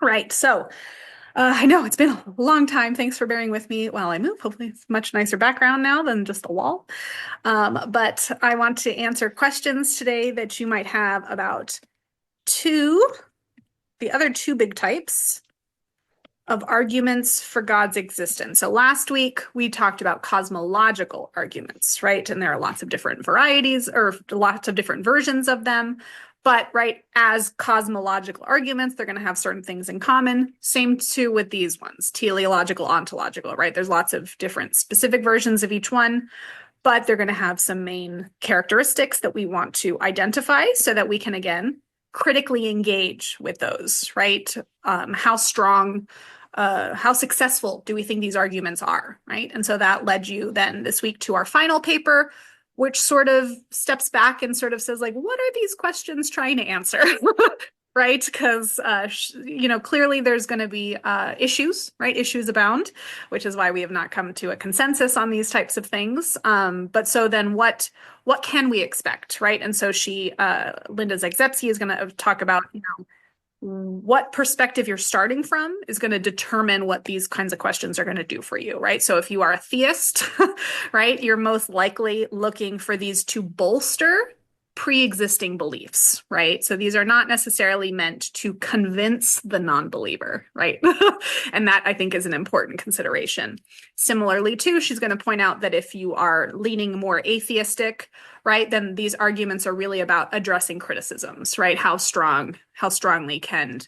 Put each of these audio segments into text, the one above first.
Right. So I know it's been a long time. Thanks for bearing with me while I move. Hopefully, it's much nicer background now than just a wall. But I want to answer questions today that you might have about the other two big types of arguments for God's existence. So last week we talked about cosmological arguments, right? And there are lots of different varieties or lots of different versions of them. But right, as cosmological arguments, they're going to have certain things in common. Same too with these ones, teleological, ontological, right? There's lots of different specific versions of each one, but they're going to have some main characteristics that we want to identify so that we can, again, critically engage with those, right? How strong, how successful do we think these arguments are, right? And so that led you then this week to our final paper, which sort of steps back and sort of says, like, what are these questions trying to answer? Right? Because, clearly there's going to be issues, right? Issues abound, which is why we have not come to a consensus on these types of things. But so then what can we expect, right? And so Linda Zagzebski is going to talk about, what perspective you're starting from is going to determine what these kinds of questions are going to do for you, right? So if you are a theist, right, you're most likely looking for these to bolster pre-existing beliefs, right? So these are not necessarily meant to convince the non-believer, right? And that I think is an important consideration. Similarly, too, she's going to point out that if you are leaning more atheistic, right, then these arguments are really about addressing criticisms, right? How strongly can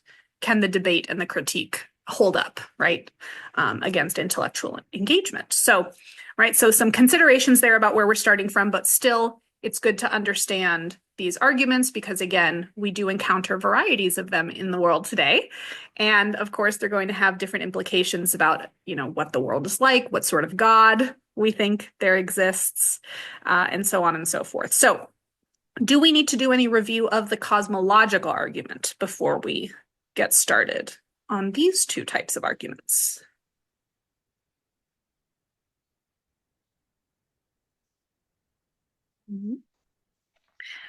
the debate and the critique hold up, right, against intellectual engagement? So, right, so some considerations there about where we're starting from, but still, it's good to understand these arguments because, again, we do encounter varieties of them in the world today. And of course, they're going to have different implications about, what the world is like, what sort of God we think there exists, and so on and so forth. So do we need to do any review of the cosmological argument before we get started on these two types of arguments?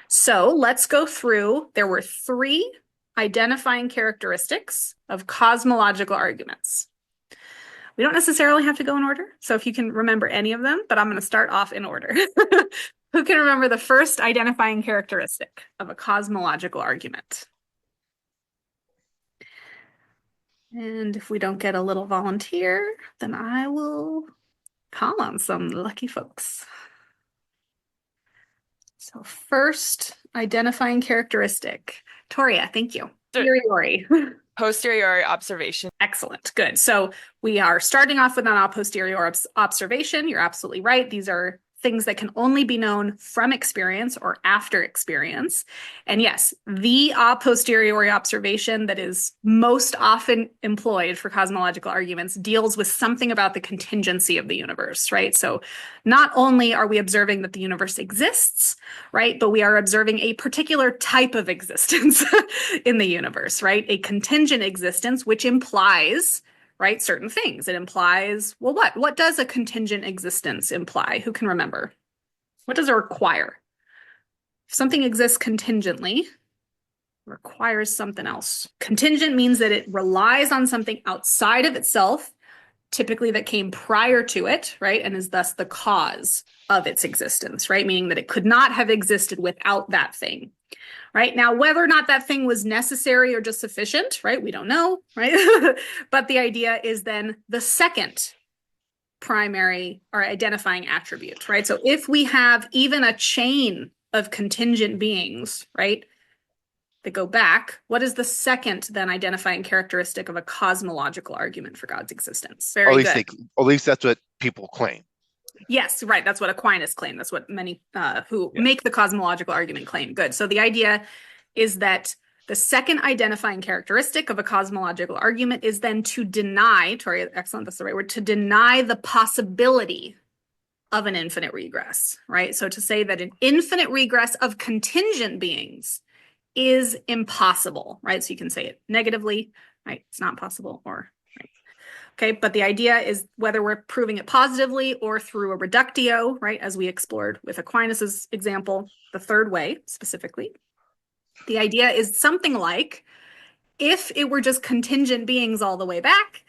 So let's go through. There were 3 identifying characteristics of cosmological arguments. We don't necessarily have to go in order, so if you can remember any of them, but I'm going to start off in order. Who can remember the first identifying characteristic of a cosmological argument? And if we don't get a little volunteer, then I will call on some lucky folks. So first identifying characteristic. Toria, thank you. Priori. Posteriori observation. Excellent. Good. So we are starting off with an a posteriori observation. You're absolutely right. These are things that can only be known from experience or after experience. And yes, the a posteriori observation that is most often employed for cosmological arguments deals with something about the contingency of the universe, right? So not only are we observing that the universe exists, right, but we are observing a particular type of existence in the universe, right? A contingent existence, which implies, right, certain things. It implies, well, what? What does a contingent existence imply? Who can remember? What does it require? If something exists contingently, it requires something else. Contingent means that it relies on something outside of itself, typically that came prior to it, right, and is thus the cause of its existence, right, meaning that it could not have existed without that thing. Right now, whether or not that thing was necessary or just sufficient, right? We don't know, right? But the idea is then the second primary or identifying attribute, right? So if we have even a chain of contingent beings, right, that go back, what is the second then identifying characteristic of a cosmological argument for God's existence? Very good. At least that's what people claim. Yes, right. That's what Aquinas claim. That's what many who make the cosmological argument claim. Good. So the idea is that the second identifying characteristic of a cosmological argument is then to deny, Tori, excellent, that's the right word, to deny the possibility of an infinite regress, right? So to say that an infinite regress of contingent beings is impossible, right? So you can say it negatively, right? It's not possible, or okay, but the idea is whether we're proving it positively or through a reductio, right, as we explored with Aquinas's example, the third way specifically. The idea is something like if it were just contingent beings all the way back,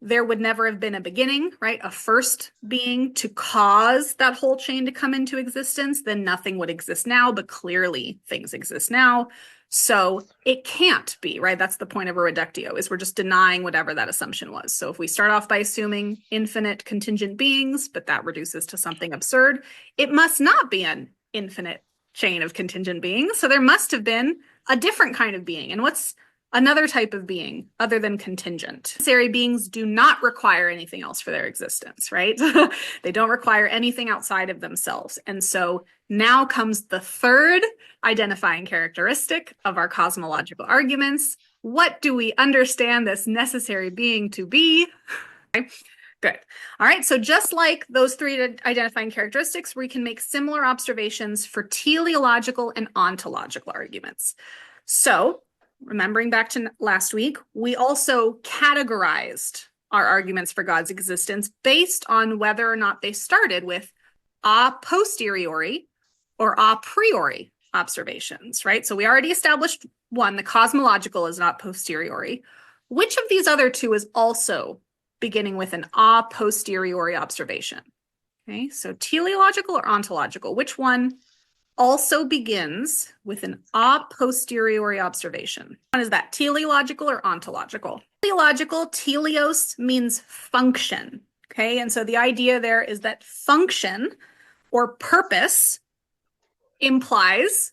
there would never have been a beginning, right? A first being to cause that whole chain to come into existence, then nothing would exist now, but clearly things exist now. So it can't be, right? That's the point of a reductio, is we're just denying whatever that assumption was. So if we start off by assuming infinite contingent beings, but that reduces to something absurd, it must not be an infinite chain of contingent beings. So there must have been a different kind of being. And what's another type of being other than contingent? Necessary beings do not require anything else for their existence, right? They don't require anything outside of themselves. And so now comes the third identifying characteristic of our cosmological arguments. What do we understand this necessary being to be? Okay. Good. All right. So just like those three identifying characteristics, we can make similar observations for teleological and ontological arguments. So remembering back to last week, we also categorized our arguments for God's existence based on whether or not they started with a posteriori or a priori observations, right? So we already established one, the cosmological is not posteriori. Which of these other two is also beginning with an a posteriori observation? Okay, so teleological or ontological, which one also begins with an a posteriori observation? One is that teleological or ontological? Teleological, teleos means function. Okay, and so the idea there is that function or purpose implies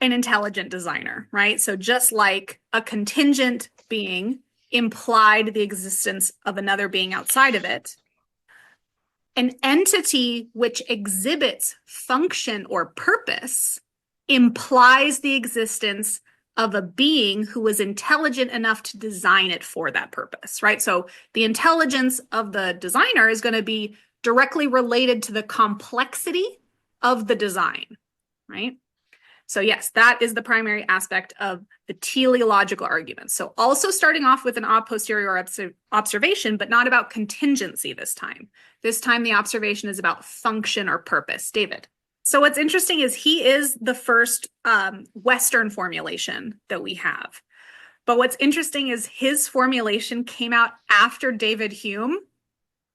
an intelligent designer, right? So just like a contingent being implied the existence of another being outside of it, an entity which exhibits function or purpose implies the existence of a being who was intelligent enough to design it for that purpose, right? So the intelligence of the designer is going to be directly related to the complexity of the design, right? So yes, that is the primary aspect of the teleological arguments. So also starting off with an a posteriori observation, but not about contingency this time. This time the observation is about function or purpose. David. So what's interesting is he is the first Western formulation that we have. But what's interesting is his formulation came out after David Hume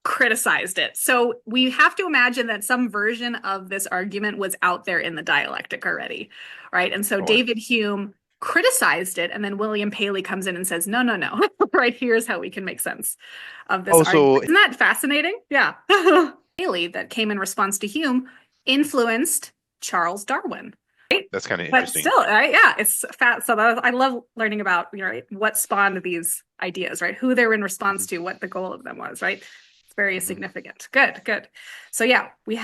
criticized it. So we have to imagine that some version of this argument was out there in the dialectic already, right? And so David Hume criticized it, and then William Paley comes in and says, no, right, here's how we can make sense of this argument. Isn't that fascinating? Yeah. Paley, that came in response to Hume, influenced Charles Darwin. Right? That's kind of interesting. But still, right? Yeah, it's fat. So I love learning about, right, what spawned these ideas, right? Who they were in response to, what the goal of them was, right? Very significant. Good. So yeah, we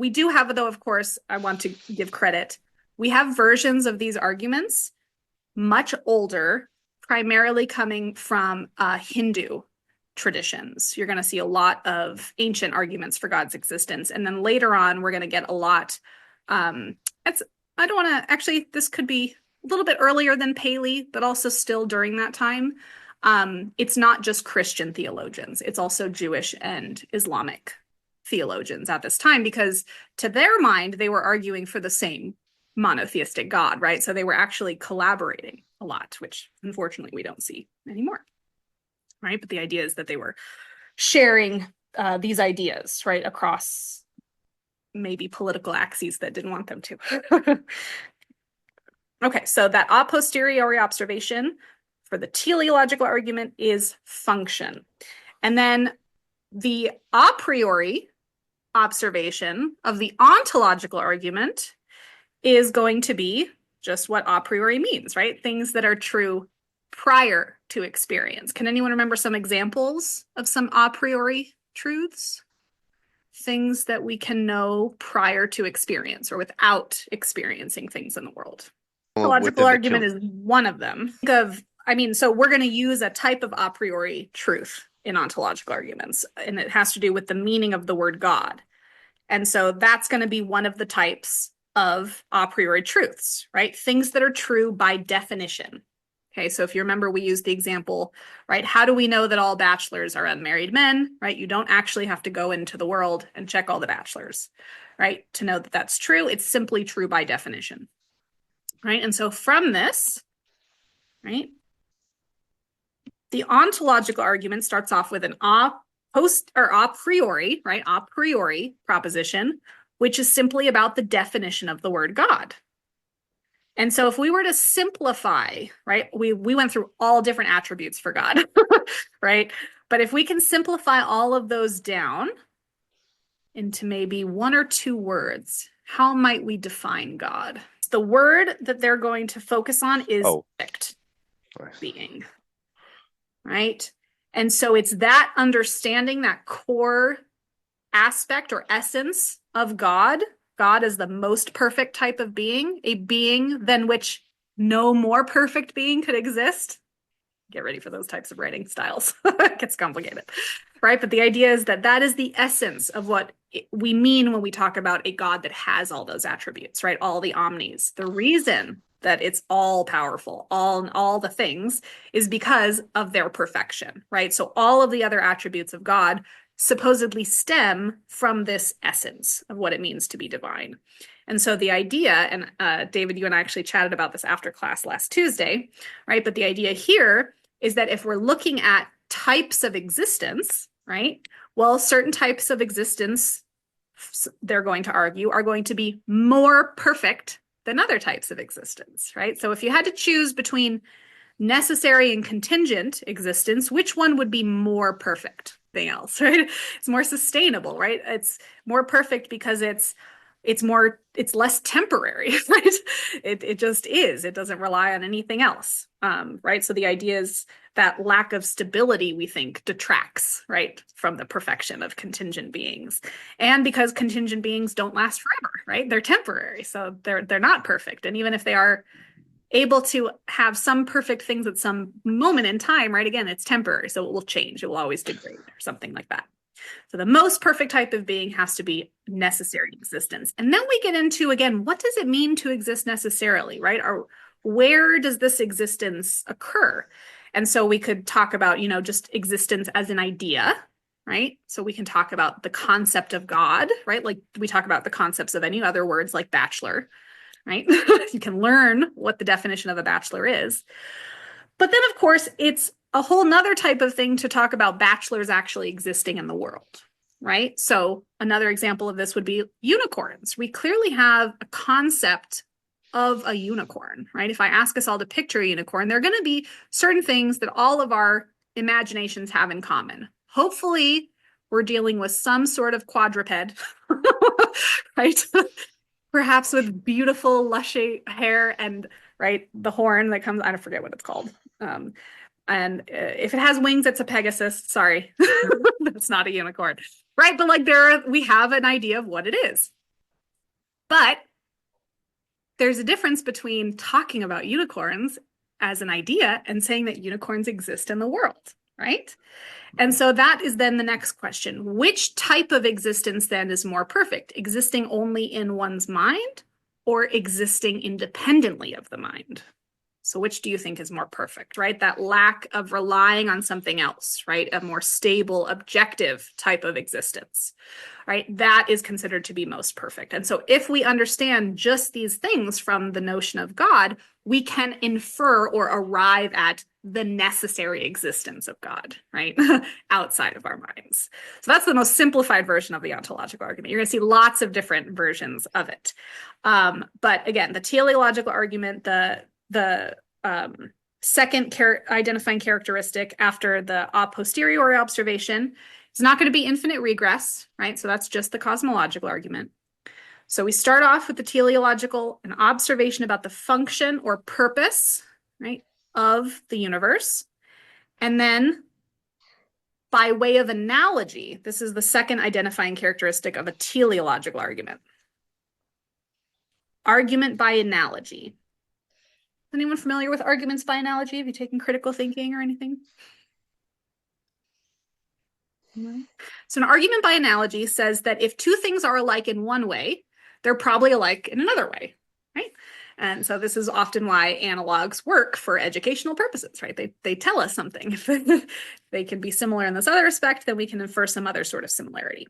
do have, though, of course, I want to give credit. We have versions of these arguments much older, primarily coming from Hindu traditions. You're going to see a lot of ancient arguments for God's existence. And then later on, we're going to get a lot. This could be a little bit earlier than Paley, but also still during that time. It's not just Christian theologians, it's also Jewish and Islamic theologians at this time, because to their mind, they were arguing for the same monotheistic God, right? So they were actually collaborating a lot, which unfortunately we don't see anymore, right? But the idea is that they were sharing these ideas, right, across maybe political axes that didn't want them to. Okay, so that a posteriori observation for the teleological argument is function. And then the a priori observation of the ontological argument is going to be just what a priori means, right? Things that are true prior to experience. Can anyone remember some examples of some a priori truths? Things that we can know prior to experience or without experiencing things in the world. Ontological argument is one of them. So we're going to use a type of a priori truth in ontological arguments, and it has to do with the meaning of the word God. And so that's going to be one of the types of a priori truths, right? Things that are true by definition. Okay, so if you remember, we used the example, right? How do we know that all bachelors are unmarried men, right? You don't actually have to go into the world and check all the bachelors, right? To know that that's true. It's simply true by definition, right? And so from this, right, The ontological argument starts off with an a priori, right? A priori proposition, which is simply about the definition of the word God. And so if we were to simplify, right, we went through all different attributes for God, right? But if we can simplify all of those down into maybe one or two words, how might we define God? The word that they're going to focus on is perfect being, right? And so it's that understanding, that core aspect or essence of God. God is the most perfect type of being, a being than which no more perfect being could exist. Get ready for those types of writing styles. It gets complicated, right? But the idea is that that is the essence of what we mean when we talk about a God that has all those attributes, right? All the omnis. The reason that it's all powerful, all the things, is because of their perfection, right? So all of the other attributes of God supposedly stem from this essence of what it means to be divine. And so the idea, and David, you and I actually chatted about this after class last Tuesday, right? But the idea here is that if we're looking at types of existence, right? Well, certain types of existence, they're going to argue, are going to be more perfect than other types of existence, right? So if you had to choose between necessary and contingent existence, which one would be more perfect than else, right? It's more sustainable, right? It's more perfect because it's less temporary, right? It just is. It doesn't rely on anything else, right? So the idea is that lack of stability, we think, detracts, right, from the perfection of contingent beings. And because contingent beings don't last forever, right? They're temporary, so they're not perfect. And even if they are able to have some perfect things at some moment in time, right? Again, it's temporary, so it will change. It will always degrade or something like that. So the most perfect type of being has to be necessary existence. And then we get into, again, what does it mean to exist necessarily, right? Or where does this existence occur? And so we could talk about, just existence as an idea, right? So we can talk about the concept of God, right? Like we talk about the concepts of any other words like bachelor, right? You can learn what the definition of a bachelor is. But then, of course, it's a whole nother type of thing to talk about bachelors actually existing in the world, right? So another example of this would be unicorns. We clearly have a concept of a unicorn, right? If I ask us all to picture a unicorn, there are going to be certain things that all of our imaginations have in common. Hopefully, we're dealing with some sort of quadruped, right? Perhaps with beautiful, lushy hair and, right, the horn that comes, I forget what it's called. And if it has wings, it's a Pegasus. Sorry, that's not a unicorn, right? But like we have an idea of what it is. But there's a difference between talking about unicorns as an idea and saying that unicorns exist in the world, right? And so that is then the next question. Which type of existence then is more perfect? Existing only in one's mind or existing independently of the mind? So which do you think is more perfect, right? That lack of relying on something else, right? A more stable, objective type of existence, right? That is considered to be most perfect. And so if we understand just these things from the notion of God, we can infer or arrive at the necessary existence of God, right? Outside of our minds. So that's the most simplified version of the ontological argument. You're going to see lots of different versions of it. But again, the teleological argument, the second identifying characteristic after the a posteriori observation is not going to be infinite regress, right? So that's just the cosmological argument. So we start off with the teleological, an observation about the function or purpose, right, of the universe. And then by way of analogy, this is the second identifying characteristic of a teleological argument. Argument by analogy. Anyone familiar with arguments by analogy? Have you taken critical thinking or anything? No. So an argument by analogy says that if two things are alike in one way, they're probably alike in another way, right? And so this is often why analogs work for educational purposes, right? They tell us something. If they can be similar in this other respect, then we can infer some other sort of similarity.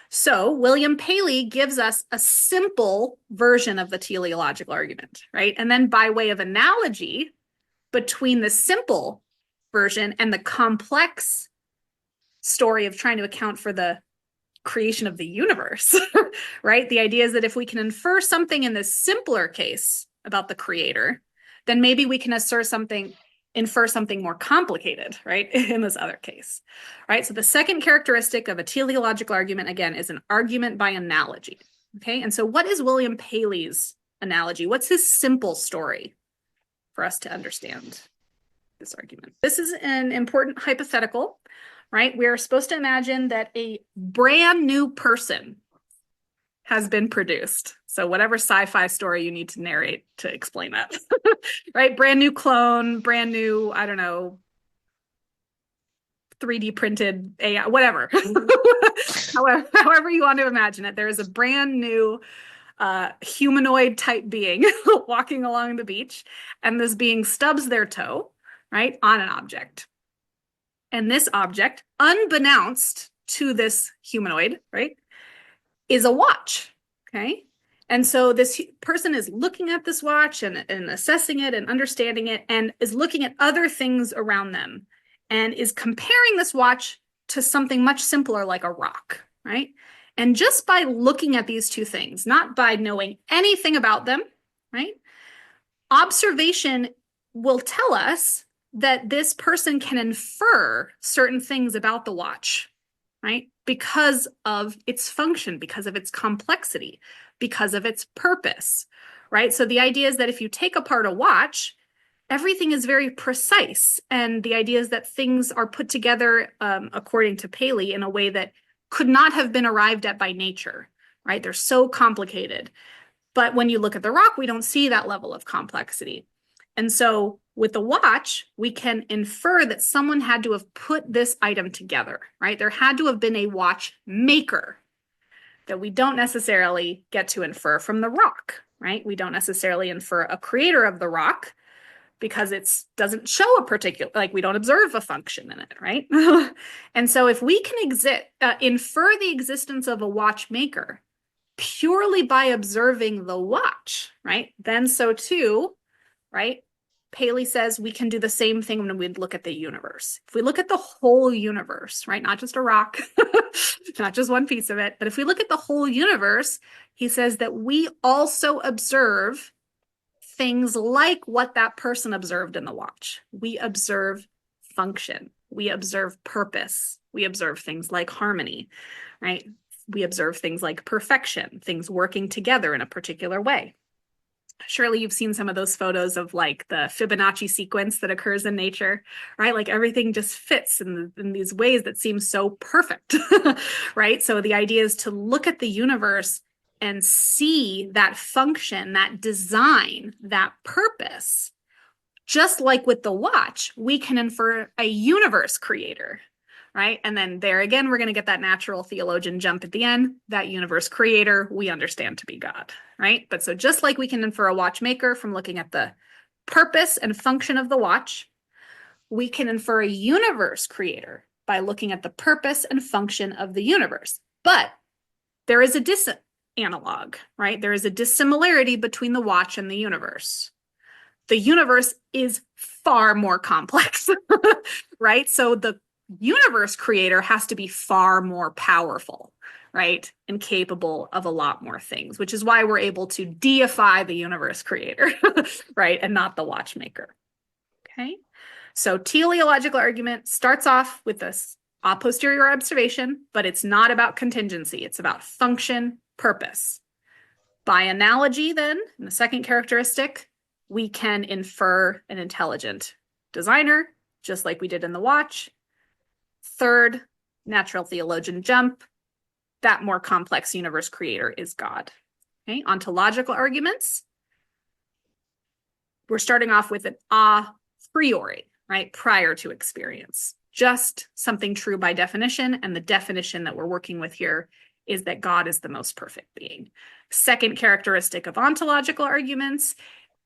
So William Paley gives us a simple version of the teleological argument, right? And then by way of analogy between the simple version and the complex story of trying to account for the creation of the universe, right? The idea is that if we can infer something in this simpler case about the creator, then maybe we can infer something more complicated, right? In this other case, right? So the second characteristic of a teleological argument, again, is an argument by analogy, okay? And so what is William Paley's analogy? What's his simple story for us to understand this argument? This is an important hypothetical, right? We are supposed to imagine that a brand new person has been produced. So whatever sci-fi story you need to narrate to explain that, right? Brand new clone, brand new, I don't know, 3D printed AI, whatever. However you want to imagine it, there is a brand new humanoid type being walking along the beach, and this being stubs their toe, right, on an object. And this object, unbeknownst to this humanoid, right, is a watch, okay? And so this person is looking at this watch and assessing it and understanding it, and is looking at other things around them and is comparing this watch to something much simpler like a rock, right? And just by looking at these two things, not by knowing anything about them, right? Observation will tell us that this person can infer certain things about the watch, right? Because of its function, because of its complexity, because of its purpose, right? So the idea is that if you take apart a watch, everything is very precise. And the idea is that things are put together, according to Paley, in a way that could not have been arrived at by nature, right? They're so complicated. But when you look at the rock, we don't see that level of complexity. And so with the watch, we can infer that someone had to have put this item together, right? There had to have been a watchmaker that we don't necessarily get to infer from the rock, right? We don't necessarily infer a creator of the rock because it doesn't show a particular, like we don't observe a function in it, right? And so if we can infer the existence of a watchmaker purely by observing the watch, right? Then so too, right? Paley says we can do the same thing when we look at the universe. If we look at the whole universe, right? Not just a rock, not just one piece of it, but if we look at the whole universe, he says that we also observe things like what that person observed in the watch. We observe function. We observe purpose. We observe things like harmony, right? We observe things like perfection, things working together in a particular way. Surely you've seen some of those photos of like the Fibonacci sequence that occurs in nature, right? Like everything just fits in these ways that seem so perfect, right? So the idea is to look at the universe and see that function, that design, that purpose. Just like with the watch, we can infer a universe creator, right? And then there again, we're going to get that natural theologian jump at the end. That universe creator, we understand to be God, right? But so just like we can infer a watchmaker from looking at the purpose and function of the watch, we can infer a universe creator by looking at the purpose and function of the universe. But there is a disanalog, right? There is a dissimilarity between the watch and the universe. The universe is far more complex, right? So the universe creator has to be far more powerful, right? And capable of a lot more things, which is why we're able to deify the universe creator, right? And not the watchmaker. Okay. So teleological argument starts off with this a posteriori observation, but it's not about contingency. It's about function, purpose. By analogy, then, in the second characteristic, we can infer an intelligent designer, just like we did in the watch. Third, natural theologian jump, that more complex universe creator is God. Okay, ontological arguments. We're starting off with an a priori, right? Prior to experience. Just something true by definition, and the definition that we're working with here is that God is the most perfect being. Second characteristic of ontological arguments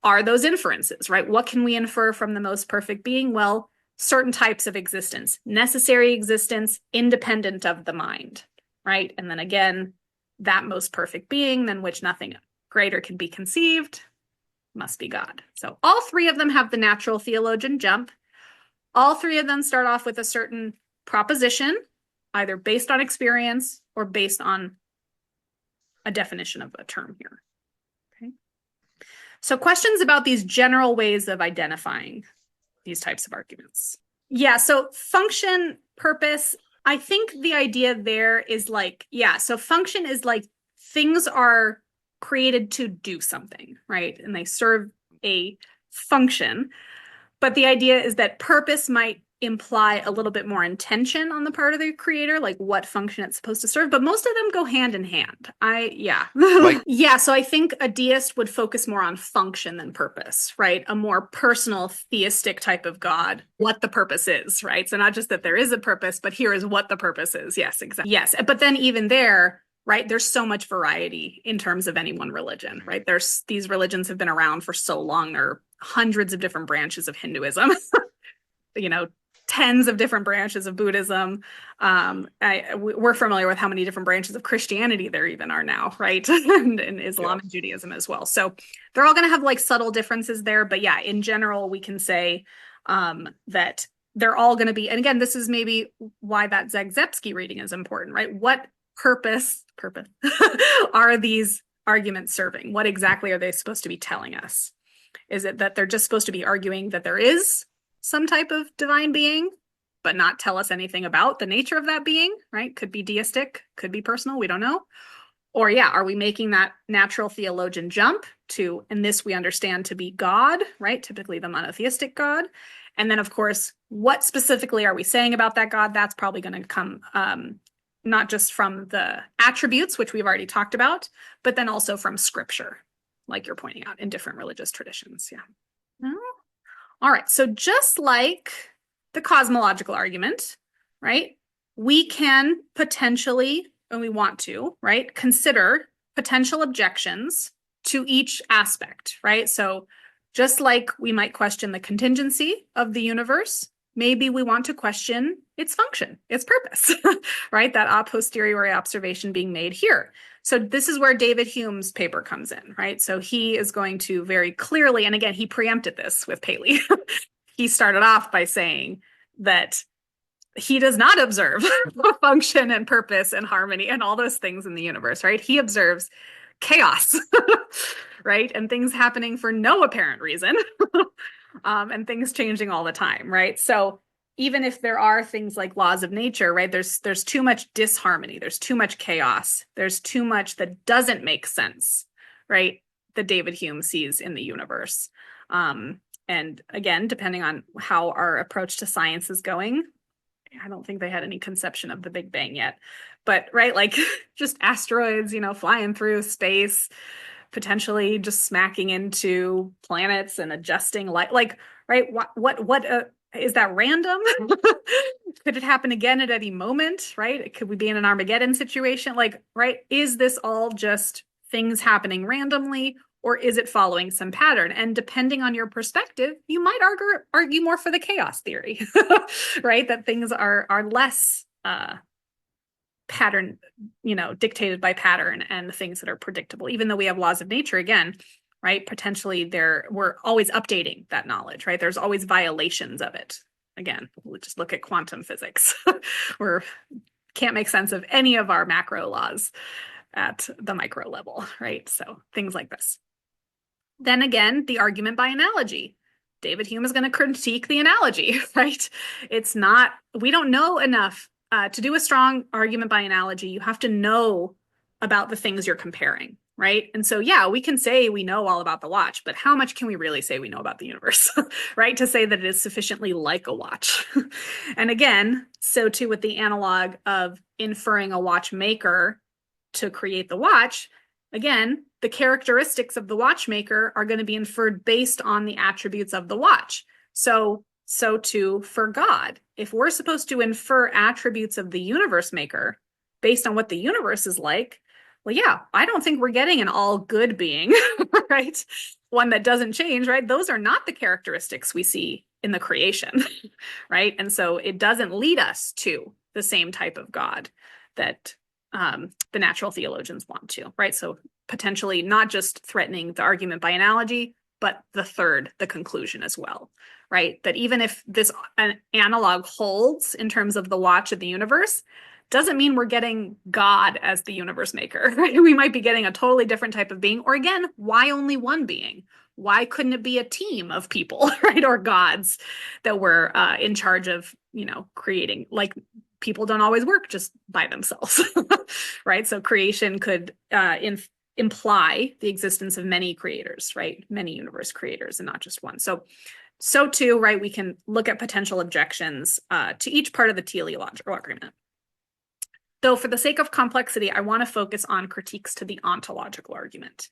are those inferences, right? What can we infer from the most perfect being? Well, certain types of existence, necessary existence, independent of the mind, right? And then again, that most perfect being than which nothing greater can be conceived must be God. So all three of them have the natural theologian jump. All three of them start off with a certain proposition, either based on experience or based on a definition of a term here. Okay. So questions about these general ways of identifying these types of arguments. Yeah, so function, purpose, I think the idea there is like, yeah, so function is like things are created to do something, right? And they serve a function. But the idea is that purpose might imply a little bit more intention on the part of the creator, like what function it's supposed to serve. But most of them go hand in hand. Like- Yeah, so I think a deist would focus more on function than purpose, right? A more personal theistic type of God, what the purpose is, right? So not just that there is a purpose, but here is what the purpose is. Yes, exactly. Yes, but then even there, right, there's so much variety in terms of any one religion, right? These religions have been around for so long. There are hundreds of different branches of Hinduism, tens of different branches of Buddhism. We're familiar with how many different branches of Christianity there even are now, right? and Islam and Judaism as well. So they're all going to have like subtle differences there. But yeah, in general, we can say that they're all going to be, and again, this is maybe why that Zagzebski reading is important, right? What purpose are these arguments serving? What exactly are they supposed to be telling us? Is it that they're just supposed to be arguing that there is some type of divine being, but not tell us anything about the nature of that being, right? Could be deistic, could be personal, we don't know. Or yeah, are we making that natural theologian jump to, and this we understand to be God, right? Typically the monotheistic God. And then of course, what specifically are we saying about that God? That's probably going to come not just from the attributes, which we've already talked about, but then also from scripture, like you're pointing out in different religious traditions. Yeah. All right. So just like the cosmological argument, right, we can potentially, and we want to, right, consider potential objections to each aspect, right? So just like we might question the contingency of the universe, maybe we want to question its function, its purpose, right? That a posteriori observation being made here. So this is where David Hume's paper comes in, right? So he is going to very clearly, and again, he preempted this with Paley. He started off by saying that he does not observe function and purpose and harmony and all those things in the universe, right? He observes chaos, right? And things happening for no apparent reason. And things changing all the time, right? So even if there are things like laws of nature, right, there's too much disharmony, there's too much chaos, there's too much that doesn't make sense, right, that David Hume sees in the universe. And again, depending on how our approach to science is going, I don't think they had any conception of the Big Bang yet, but right, like just asteroids, flying through space, potentially just smacking into planets and adjusting light, like, right? What is that random? Could it happen again at any moment, right? Could we be in an Armageddon situation? Like, right? Is this all just things happening randomly, or is it following some pattern? And depending on your perspective, you might argue more for the chaos theory, right? That things are less pattern, dictated by pattern and things that are predictable, even though we have laws of nature again, right? Potentially we're always updating that knowledge, right? There's always violations of it. Again, we'll just look at quantum physics. We can't make sense of any of our macro laws at the micro level, right? So things like this. Then again, the argument by analogy. David Hume is going to critique the analogy, right? We don't know enough to do a strong argument by analogy. You have to know about the things you're comparing, right? And so, yeah, we can say we know all about the watch, but how much can we really say we know about the universe, right? To say that it is sufficiently like a watch. And again, so too with the analog of inferring a watchmaker to create the watch, again, the characteristics of the watchmaker are going to be inferred based on the attributes of the watch. So too for God, if we're supposed to infer attributes of the universe maker based on what the universe is like, well, yeah, I don't think we're getting an all good being, right? One that doesn't change, right? Those are not the characteristics we see in the creation, right? And so it doesn't lead us to the same type of God that the natural theologians want to, right? So potentially not just threatening the argument by analogy, but the third, the conclusion as well, right? That even if this an analog holds in terms of the watch of the universe, doesn't mean we're getting God as the universe maker, right? We might be getting a totally different type of being. Or again, why only one being? Why couldn't it be a team of people, right? Or gods that were in charge of, creating? Like, people don't always work just by themselves, right? So creation could imply the existence of many creators, right? Many universe creators and not just one. So too, right, we can look at potential objections to each part of the teleological argument. Though for the sake of complexity, I want to focus on critiques to the ontological argument,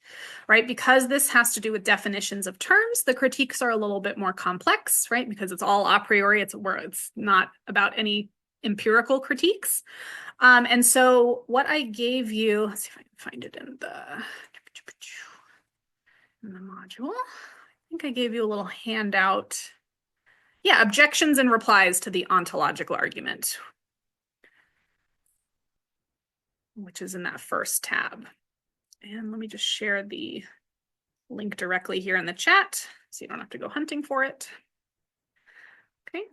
right? Because this has to do with definitions of terms, the critiques are a little bit more complex, right? Because it's all a priori, it's not about any empirical critiques. And so what I gave you, let's see if I can find it in the module. I think I gave you a little handout. Yeah, objections and replies to the ontological argument, which is in that first tab. And let me just share the link directly here in the chat so you don't have to go hunting for it. Okay.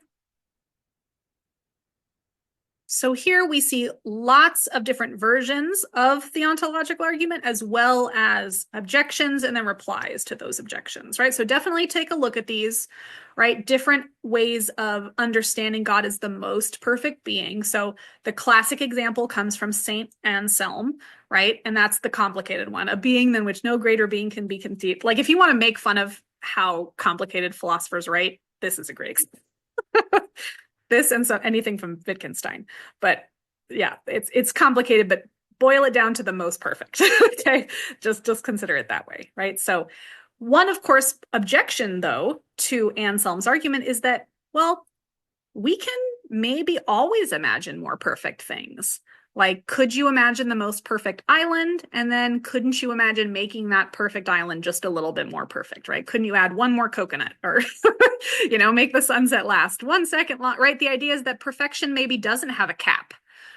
So here we see lots of different versions of the ontological argument, as well as objections and then replies to those objections, right? So definitely take a look at these, right? Different ways of understanding God as the most perfect being. So the classic example comes from Saint Anselm, right? And that's the complicated one, a being than which no greater being can be conceived. Like, if you want to make fun of how complicated philosophers write, this is a great example. This and so anything from Wittgenstein, but yeah, it's complicated, but boil it down to the most perfect. Okay, just consider it that way, right? So one, of course, objection though to Anselm's argument is that, well, we can maybe always imagine more perfect things. Like, could you imagine the most perfect island? And then couldn't you imagine making that perfect island just a little bit more perfect, right? Couldn't you add one more coconut or, make the sunset last 1 second long, right? The idea is that perfection maybe doesn't have a cap,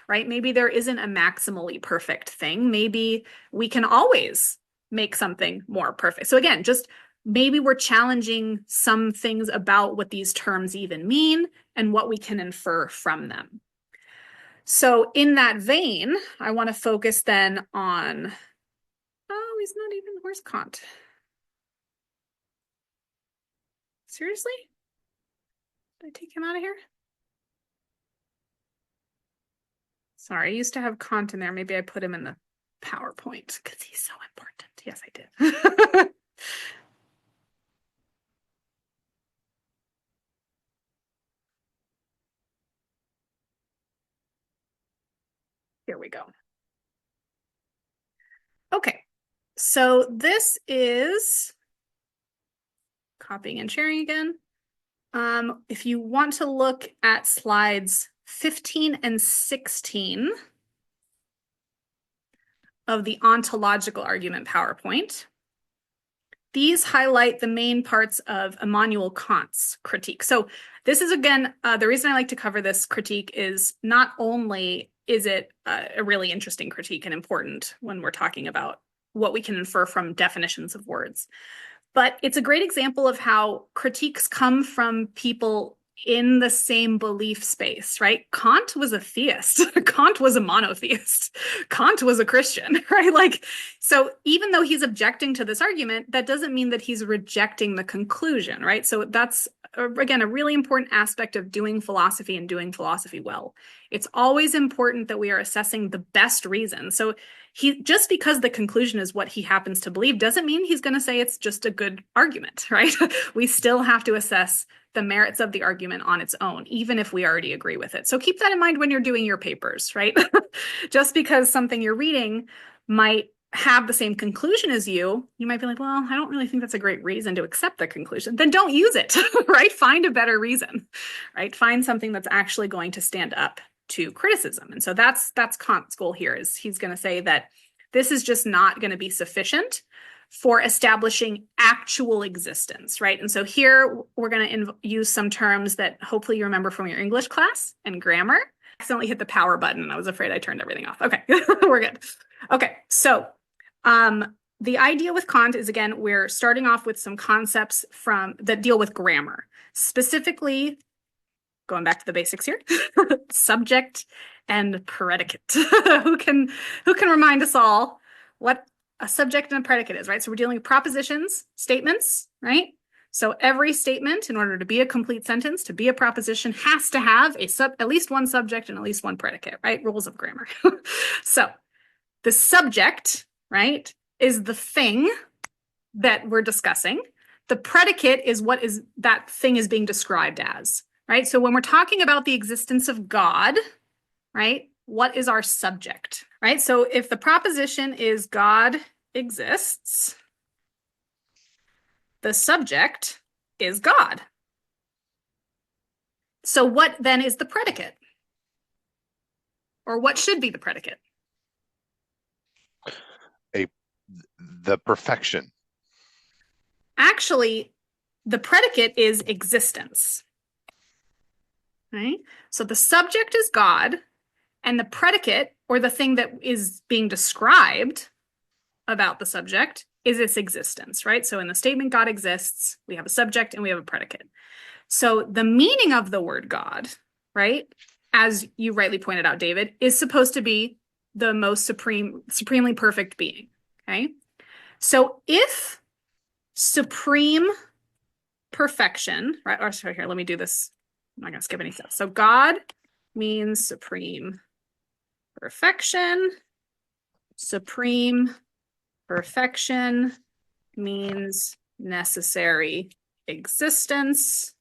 right? Maybe there isn't a maximally perfect thing. Maybe we can always make something more perfect. So again, just maybe we're challenging some things about what these terms even mean and what we can infer from them. So in that vein, I want to focus then on, he's not even, where's Kant? Seriously? Did I take him out of here? Sorry, I used to have Kant in there. Maybe I put him in the PowerPoint because he's so important. Yes, I did. Here we go. Okay, so this is copying and sharing again. If you want to look at slides 15 and 16 of the ontological argument PowerPoint, these highlight the main parts of Immanuel Kant's critique. So this is, again, the reason I like to cover this critique is not only is it a really interesting critique and important when we're talking about what we can infer from definitions of words, but it's a great example of how critiques come from people in the same belief space, right? Kant was a theist. Kant was a monotheist. Kant was a Christian, right? Like, so even though he's objecting to this argument, that doesn't mean that he's rejecting the conclusion, right? So that's, again, a really important aspect of doing philosophy and doing philosophy well. It's always important that we are assessing the best reason. So just because the conclusion is what he happens to believe doesn't mean he's going to say it's just a good argument, right? We still have to assess the merits of the argument on its own, even if we already agree with it. So keep that in mind when you're doing your papers, right? Just because something you're reading might have the same conclusion as you might be like, well, I don't really think that's a great reason to accept the conclusion. Then don't use it, right? Find a better reason, right? Find something that's actually going to stand up to criticism. And so that's Kant's goal here, is he's going to say that this is just not going to be sufficient for establishing actual existence, right? And so here we're going to use some terms that hopefully you remember from your English class and grammar. I accidentally hit the power button and I was afraid I turned everything off. Okay, we're good. Okay, so the idea with Kant is, again, we're starting off with some concepts that deal with grammar, specifically going back to the basics here, subject and predicate. who can remind us all what a subject and a predicate is, right? So we're dealing with propositions, statements, right? So every statement, in order to be a complete sentence, to be a proposition, has to have at least one subject and at least one predicate, right? Rules of grammar. So the subject, right, is the thing that we're discussing. The predicate is what is that thing is being described as, right? So when we're talking about the existence of God, right, what is our subject, right? So if the proposition is God exists, the subject is God. So what then is the predicate? Or what should be the predicate? The perfection. Actually, the predicate is existence. Right? So the subject is God, and the predicate, or the thing that is being described about the subject, is its existence, right? So in the statement God exists, we have a subject and we have a predicate. So the meaning of the word God, right, as you rightly pointed out, David, is supposed to be the most supremely perfect being, okay? So if supreme perfection, right, or sorry, here, let me do this. I'm not going to skip any steps. So God means supreme perfection. Supreme perfection means necessary existence.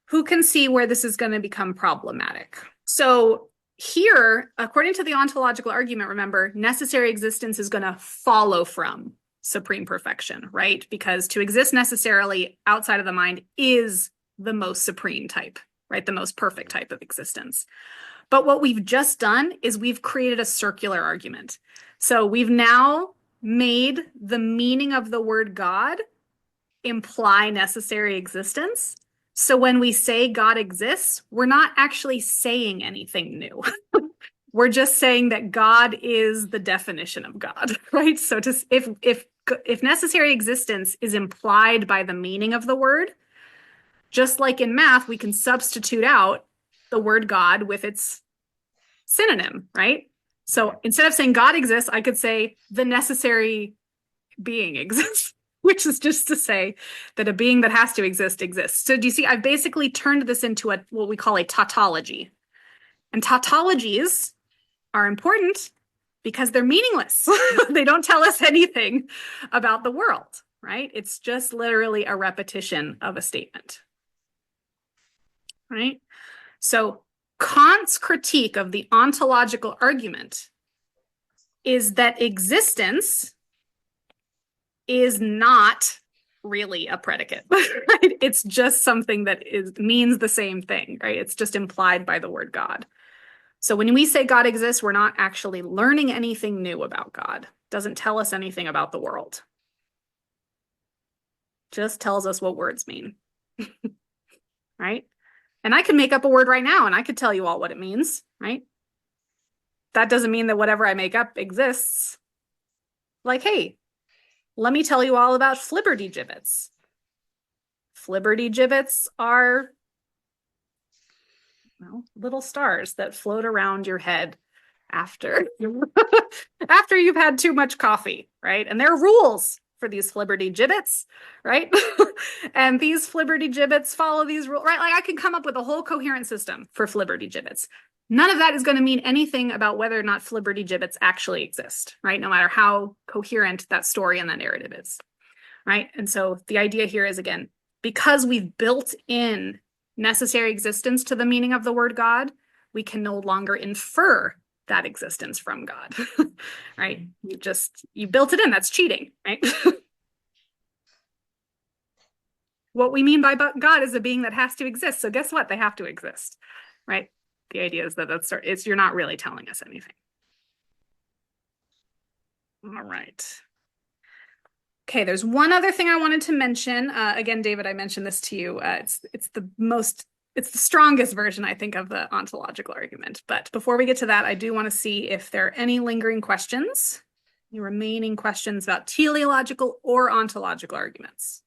Who can see where this is going to become problematic? So here, according to the ontological argument, remember, necessary existence is going to follow from supreme perfection, right? Because to exist necessarily outside of the mind is the most supreme type, right? The most perfect type of existence. But what we've just done is we've created a circular argument. So we've now made the meaning of the word God imply necessary existence. So when we say God exists, we're not actually saying anything new. We're just saying that God is the definition of God, right? So if necessary existence is implied by the meaning of the word, just like in math, we can substitute out the word God with its synonym, right? So instead of saying God exists, I could say the necessary being exists, which is just to say that a being that has to exist exists. So do you see, I've basically turned this into what we call a tautology. And tautologies are important because they're meaningless. They don't tell us anything about the world, right? It's just literally a repetition of a statement, right? So Kant's critique of the ontological argument is that existence is not really a predicate, right? It's just something that means the same thing, right? It's just implied by the word God. So when we say God exists, we're not actually learning anything new about God. It doesn't tell us anything about the world. Just tells us what words mean, right? And I could make up a word right now and I could tell you all what it means, right? That doesn't mean that whatever I make up exists. Like, hey, let me tell you all about flibberty gibbets. Flibberty gibbets are, well, little stars that float around your head after you've had too much coffee, right? And there are rules for these flibberty gibbets, right? And these flibberty gibbets follow these rules, right? Like I can come up with a whole coherent system for flibberty gibbets. None of that is going to mean anything about whether or not flibberty gibbets actually exist, right? No matter how coherent that story and that narrative is, right? And so the idea here is, again, because we've built in necessary existence to the meaning of the word God, we can no longer infer that existence from God, right? You built it in, that's cheating, right? What we mean by God is a being that has to exist. So guess what? They have to exist, right? The idea is that you're not really telling us anything. All right. Okay, there's one other thing I wanted to mention. Again, David, I mentioned this to you. It's the strongest version, I think, of the ontological argument. But before we get to that, I do want to see if there are any lingering questions Any remaining questions about teleological or ontological arguments?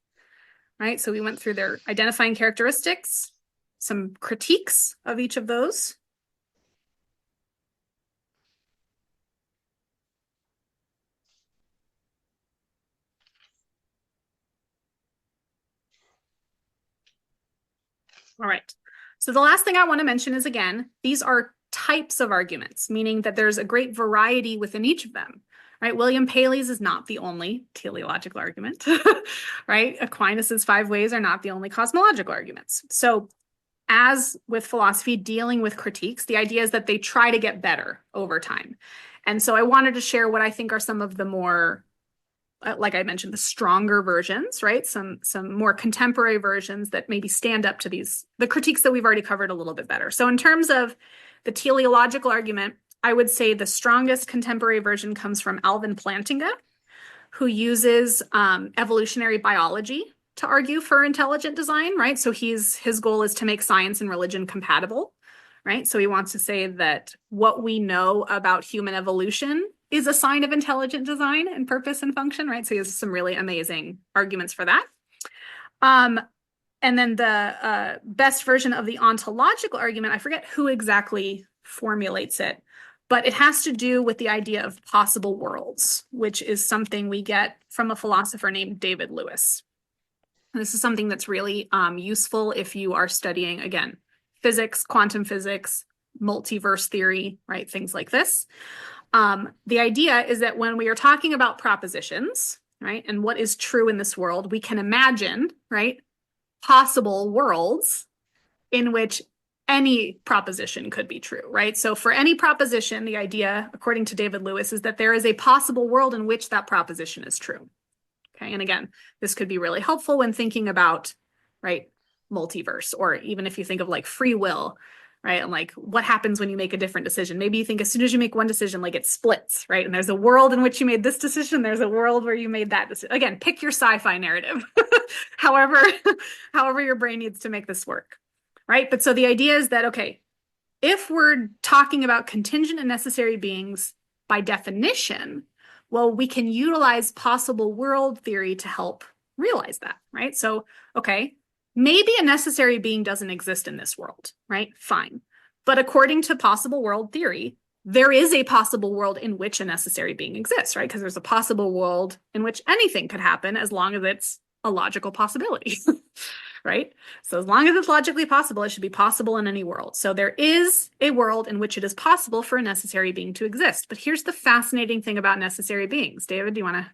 Right, so we went through their identifying characteristics, some critiques of each of those. All right. So the last thing I want to mention is, again, these are types of arguments, meaning that there's a great variety within each of them, right? William Paley's is not the only teleological argument, right? Aquinas's 5 ways are not the only cosmological arguments. So as with philosophy, dealing with critiques, the idea is that they try to get better over time. And so I wanted to share what I think are some of the more, like I mentioned, the stronger versions, right? Some more contemporary versions that maybe stand up to the critiques that we've already covered a little bit better. So in terms of the teleological argument, I would say the strongest contemporary version comes from Alvin Plantinga, who uses evolutionary biology to argue for intelligent design, right? So his goal is to make science and religion compatible, right? So he wants to say that what we know about human evolution is a sign of intelligent design and purpose and function, right? So he has some really amazing arguments for that. And then the best version of the ontological argument, I forget who exactly formulates it, but it has to do with the idea of possible worlds, which is something we get from a philosopher named David Lewis. And this is something that's really useful if you are studying, again, physics, quantum physics, multiverse theory, right? Things like this. The idea is that when we are talking about propositions, right, and what is true in this world, we can imagine, right, possible worlds in which any proposition could be true, right? So for any proposition, the idea, according to David Lewis, is that there is a possible world in which that proposition is true. Okay, and again, this could be really helpful when thinking about, right, multiverse, or even if you think of like free will, right? And like what happens when you make a different decision? Maybe you think as soon as you make one decision, like it splits, right? And there's a world in which you made this decision. There's a world where you made that decision. Again, pick your sci-fi narrative, however your brain needs to make this work, right? But so the idea is that, okay, if we're talking about contingent and necessary beings by definition, well, we can utilize possible world theory to help realize that, right? So, okay, maybe a necessary being doesn't exist in this world, right? Fine. But according to possible world theory, there is a possible world in which a necessary being exists, right? Because there's a possible world in which anything could happen as long as it's a logical possibility, right? So as long as it's logically possible, it should be possible in any world. So there is a world in which it is possible for a necessary being to exist. But here's the fascinating thing about necessary beings. David, do you want to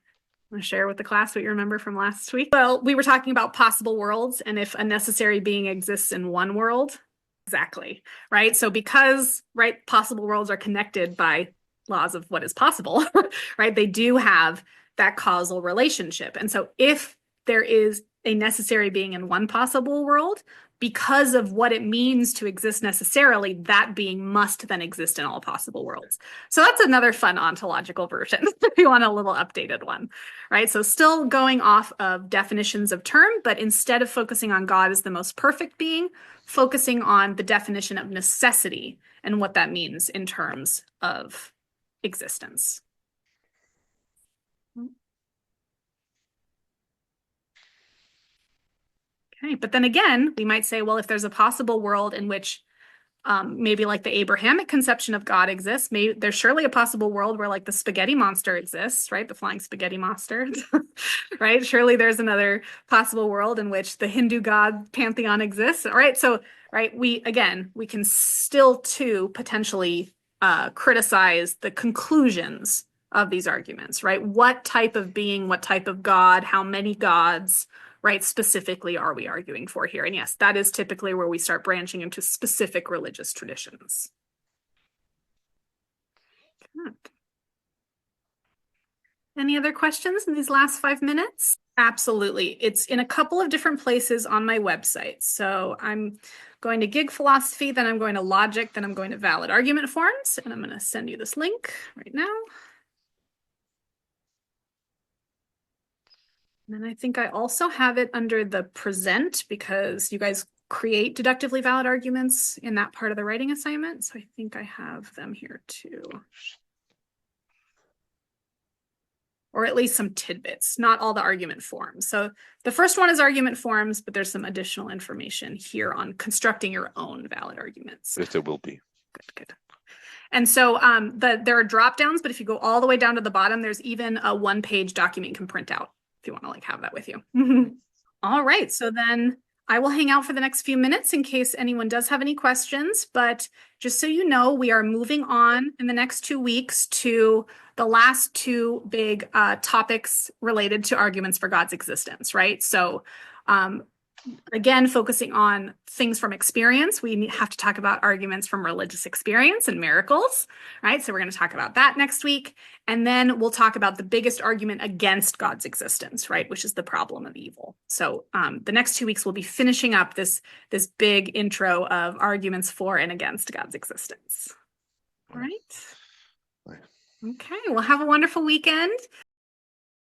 share with the class what you remember from last week? Well, we were talking about possible worlds, and if a necessary being exists in one world, exactly, right? So because, right, possible worlds are connected by laws of what is possible, right? They do have that causal relationship. And so if there is a necessary being in one possible world, because of what it means to exist necessarily, that being must then exist in all possible worlds. So that's another fun ontological version if you want a little updated one, right? So still going off of definitions of term, but instead of focusing on God as the most perfect being, focusing on the definition of necessity and what that means in terms of existence. Okay, but then again, we might say, well, if there's a possible world in which maybe like the Abrahamic conception of God exists, maybe there's surely a possible world where like the spaghetti monster exists, right? The flying spaghetti monster, right? Surely there's another possible world in which the Hindu god pantheon exists, all right? So, right, we can still too potentially criticize the conclusions of these arguments, right? What type of being, what type of God, how many gods, right, specifically are we arguing for here? And yes, that is typically where we start branching into specific religious traditions. Good. Any other questions in these last 5 minutes? Absolutely. It's in a couple of different places on my website. So I'm going to Gig Philosophy, then I'm going to Logic, then I'm going to Valid Argument Forms, and I'm going to send you this link right now. And then I think I also have it under the present because you guys create deductively valid arguments in that part of the writing assignment. So I think I have them here too. or at least some tidbits, not all the argument forms. So the first one is argument forms, but there's some additional information here on constructing your own valid arguments. Yes, there will be. Good. And so there are drop downs, but if you go all the way down to the bottom, there's even a 1-page document you can print out if you want to like have that with you. All right, so then I will hang out for the next few minutes in case anyone does have any questions. But just so you know, we are moving on in the next 2 weeks to the last 2 big topics related to arguments for God's existence, right? So again, focusing on things from experience, we have to talk about arguments from religious experience and miracles, right? So we're going to talk about that next week. And then we'll talk about the biggest argument against God's existence, right? Which is the problem of evil. So the next 2 weeks, we'll be finishing up this big intro of arguments for and against God's existence. All right. Okay, well, have a wonderful weekend.